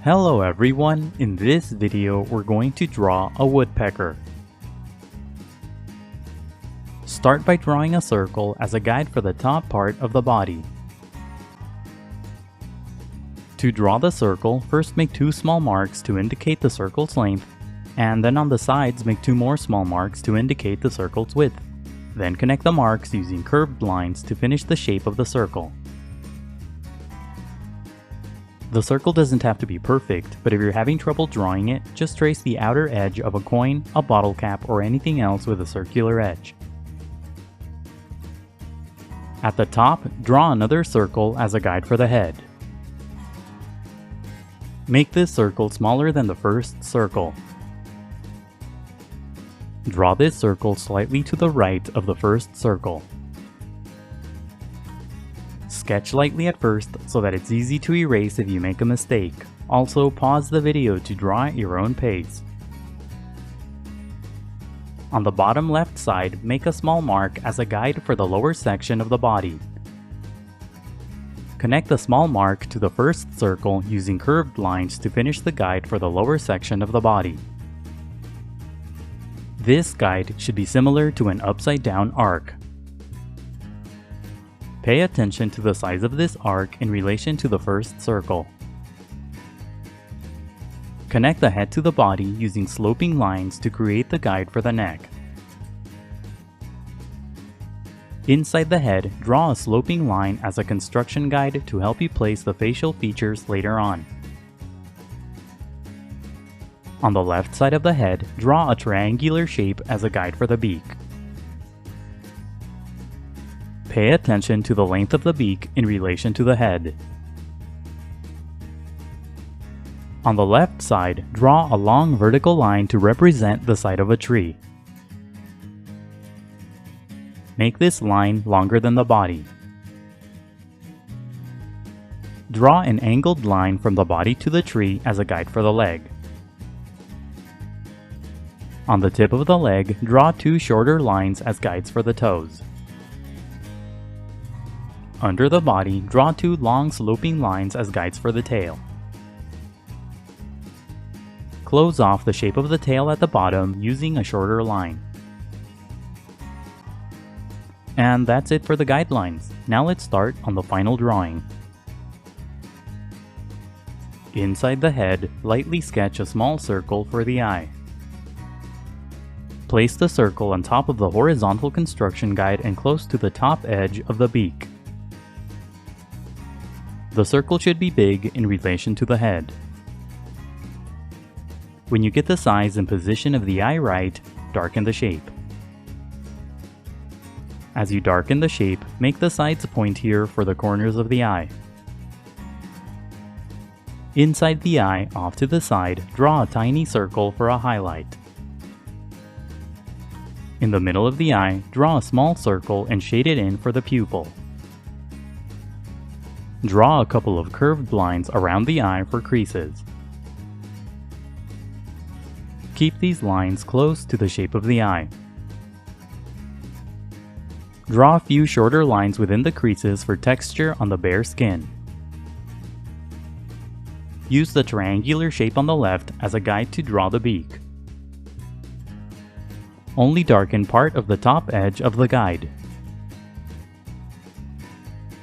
Hello everyone, in this video we're going to draw a woodpecker. Start by drawing a circle as a guide for the top part of the body. To draw the circle, first make two small marks to indicate the circle's length, and then on the sides make two more small marks to indicate the circle's width. Then connect the marks using curved lines to finish the shape of the circle. The circle doesn't have to be perfect, but if you're having trouble drawing it, just trace the outer edge of a coin, a bottle cap, or anything else with a circular edge. At the top, draw another circle as a guide for the head. Make this circle smaller than the first circle. Draw this circle slightly to the right of the first circle. Sketch lightly at first so that it's easy to erase if you make a mistake. Also, pause the video to draw at your own pace. On the bottom left side, make a small mark as a guide for the lower section of the body. Connect the small mark to the first circle using curved lines to finish the guide for the lower section of the body. This guide should be similar to an upside-down arc. Pay attention to the size of this arc in relation to the first circle. Connect the head to the body using sloping lines to create the guide for the neck. Inside the head, draw a sloping line as a construction guide to help you place the facial features later on. On the left side of the head, draw a triangular shape as a guide for the beak. Pay attention to the length of the beak in relation to the head. On the left side, draw a long vertical line to represent the side of a tree. Make this line longer than the body. Draw an angled line from the body to the tree as a guide for the leg. On the tip of the leg, draw two shorter lines as guides for the toes. Under the body, draw two long sloping lines as guides for the tail. Close off the shape of the tail at the bottom using a shorter line. And that's it for the guidelines. Now let's start on the final drawing. Inside the head, lightly sketch a small circle for the eye. Place the circle on top of the horizontal construction guide and close to the top edge of the beak. The circle should be big in relation to the head. When you get the size and position of the eye right, darken the shape. As you darken the shape, make the sides pointier for the corners of the eye. Inside the eye, off to the side, draw a tiny circle for a highlight. In the middle of the eye, draw a small circle and shade it in for the pupil. Draw a couple of curved lines around the eye for creases. Keep these lines close to the shape of the eye. Draw a few shorter lines within the creases for texture on the bare skin. Use the triangular shape on the left as a guide to draw the beak. Only darken part of the top edge of the guide.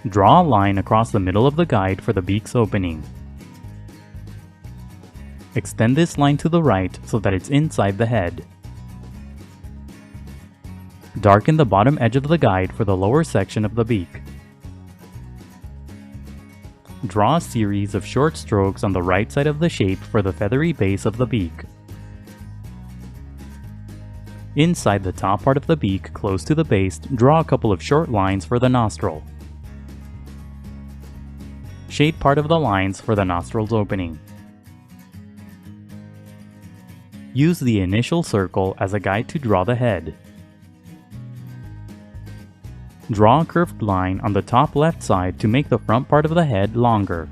Draw a line across the middle of the guide for the beak's opening. Extend this line to the right so that it's inside the head. Darken the bottom edge of the guide for the lower section of the beak. Draw a series of short strokes on the right side of the shape for the feathery base of the beak. Inside the top part of the beak, close to the base, draw a couple of short lines for the nostril. Shade part of the lines for the nostril's opening. Use the initial circle as a guide to draw the head. Draw a curved line on the top left side to make the front part of the head longer.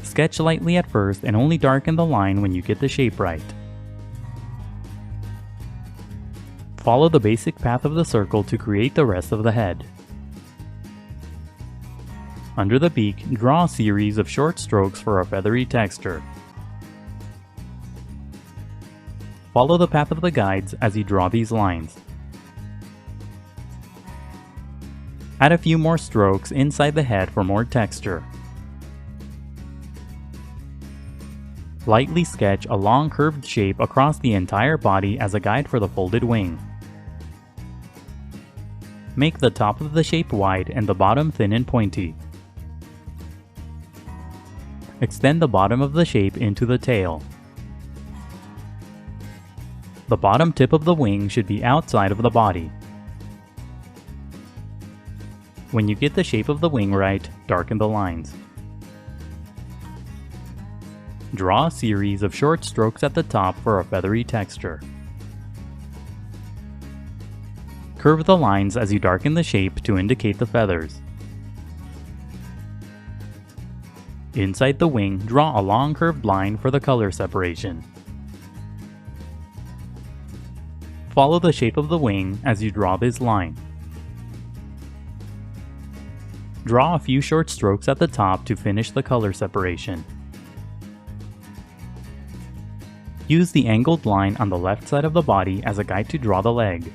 Sketch lightly at first and only darken the line when you get the shape right. Follow the basic path of the circle to create the rest of the head. Under the beak, draw a series of short strokes for a feathery texture. Follow the path of the guides as you draw these lines. Add a few more strokes inside the head for more texture. Lightly sketch a long curved shape across the entire body as a guide for the folded wing. Make the top of the shape wide and the bottom thin and pointy. Extend the bottom of the shape into the tail. The bottom tip of the wing should be outside of the body. When you get the shape of the wing right, darken the lines. Draw a series of short strokes at the top for a feathery texture. Curve the lines as you darken the shape to indicate the feathers. Inside the wing, draw a long curved line for the color separation. Follow the shape of the wing as you draw this line. Draw a few short strokes at the top to finish the color separation. Use the angled line on the left side of the body as a guide to draw the leg.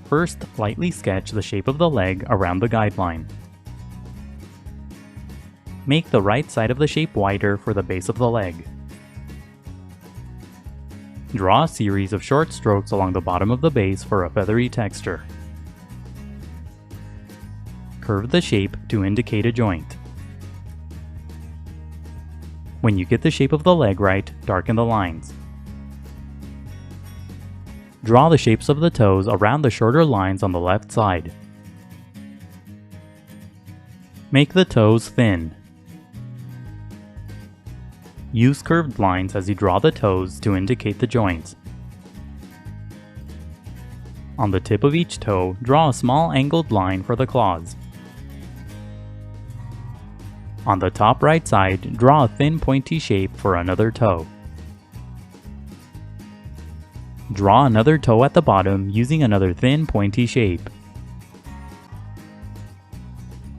First, lightly sketch the shape of the leg around the guideline. Make the right side of the shape wider for the base of the leg. Draw a series of short strokes along the bottom of the base for a feathery texture. Curve the shape to indicate a joint. When you get the shape of the leg right, darken the lines. Draw the shapes of the toes around the shorter lines on the left side. Make the toes thin. Use curved lines as you draw the toes to indicate the joints. On the tip of each toe, draw a small angled line for the claws. On the top right side, draw a thin pointy shape for another toe. Draw another toe at the bottom using another thin pointy shape.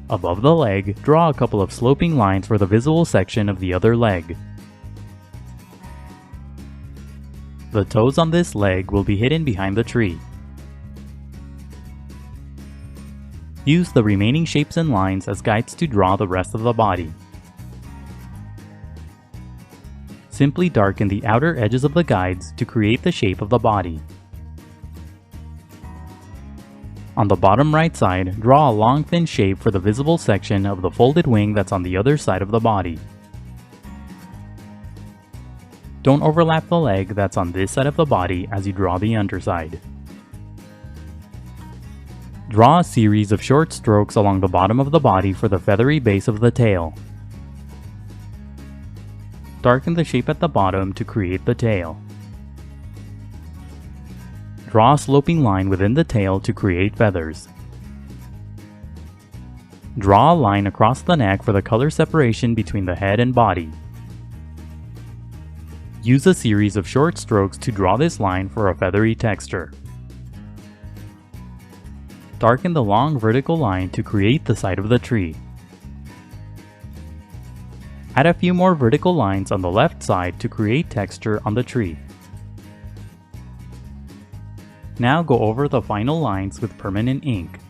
Above the leg, draw a couple of sloping lines for the visible section of the other leg. The toes on this leg will be hidden behind the tree. Use the remaining shapes and lines as guides to draw the rest of the body. Simply darken the outer edges of the guides to create the shape of the body. On the bottom right side, draw a long thin shape for the visible section of the folded wing that's on the other side of the body. Don't overlap the leg that's on this side of the body as you draw the underside. Draw a series of short strokes along the bottom of the body for the feathery base of the tail. Darken the shape at the bottom to create the tail. Draw a sloping line within the tail to create feathers. Draw a line across the neck for the color separation between the head and body. Use a series of short strokes to draw this line for a feathery texture. Darken the long vertical line to create the side of the tree. Add a few more vertical lines on the left side to create texture on the tree. Now go over the final lines with permanent ink.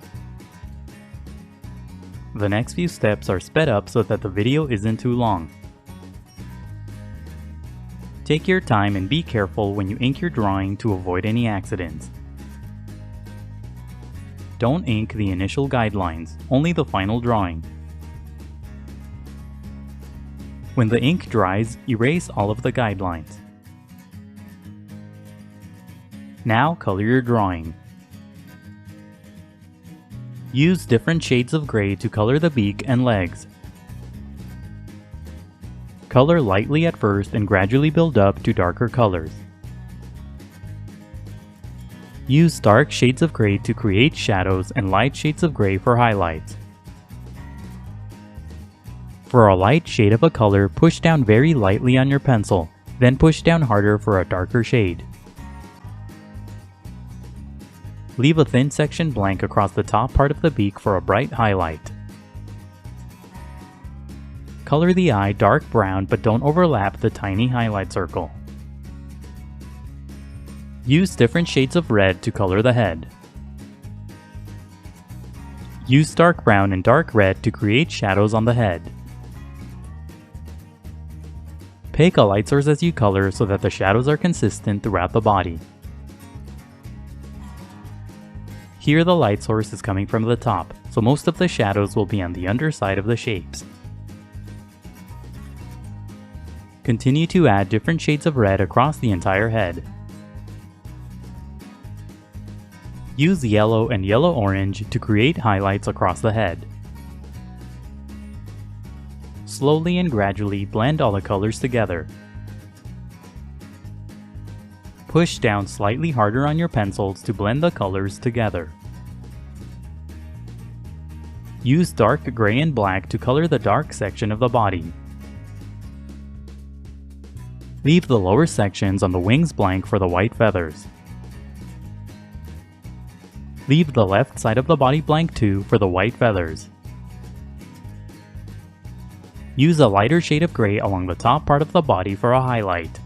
The next few steps are sped up so that the video isn't too long. Take your time and be careful when you ink your drawing to avoid any accidents. Don't ink the initial guidelines, only the final drawing. When the ink dries, erase all of the guidelines. Now color your drawing. Use different shades of gray to color the beak and legs. Color lightly at first and gradually build up to darker colors. Use dark shades of gray to create shadows and light shades of gray for highlights. For a light shade of a color, push down very lightly on your pencil, then push down harder for a darker shade. Leave a thin section blank across the top part of the beak for a bright highlight. Color the eye dark brown but don't overlap the tiny highlight circle. Use different shades of red to color the head. Use dark brown and dark red to create shadows on the head. Pick a light source as you color so that the shadows are consistent throughout the body. Here the light source is coming from the top, so most of the shadows will be on the underside of the shapes. Continue to add different shades of red across the entire head. Use yellow and yellow-orange to create highlights across the head. Slowly and gradually blend all the colors together. Push down slightly harder on your pencils to blend the colors together. Use dark gray and black to color the dark section of the body. Leave the lower sections on the wings blank for the white feathers. Leave the left side of the body blank too for the white feathers. Use a lighter shade of gray along the top part of the body for a highlight.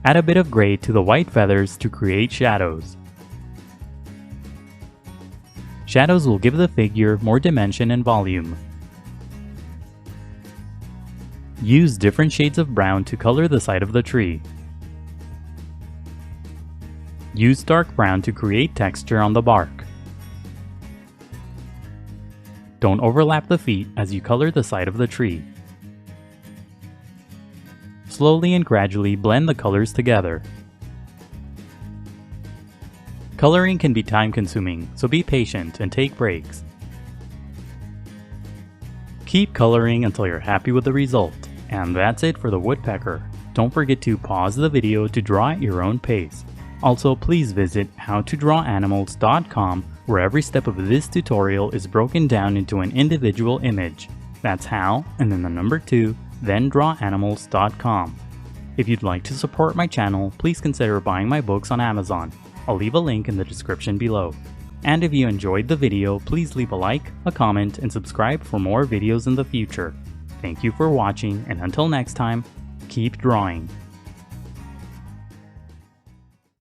Add a bit of gray to the white feathers to create shadows. Shadows will give the figure more dimension and volume. Use different shades of brown to color the side of the tree. Use dark brown to create texture on the bark. Don't overlap the feet as you color the side of the tree. Slowly and gradually blend the colors together. Coloring can be time-consuming, so be patient and take breaks. Keep coloring until you're happy with the result. And that's it for the woodpecker. Don't forget to pause the video to draw at your own pace. Also, please visit howtodrawanimals.com where every step of this tutorial is broken down into an individual image. That's how, and then the number 2, then drawanimals.com. If you'd like to support my channel, please consider buying my books on Amazon. I'll leave a link in the description below. And if you enjoyed the video, please leave a like, a comment, and subscribe for more videos in the future. Thank you for watching, and until next time, keep drawing.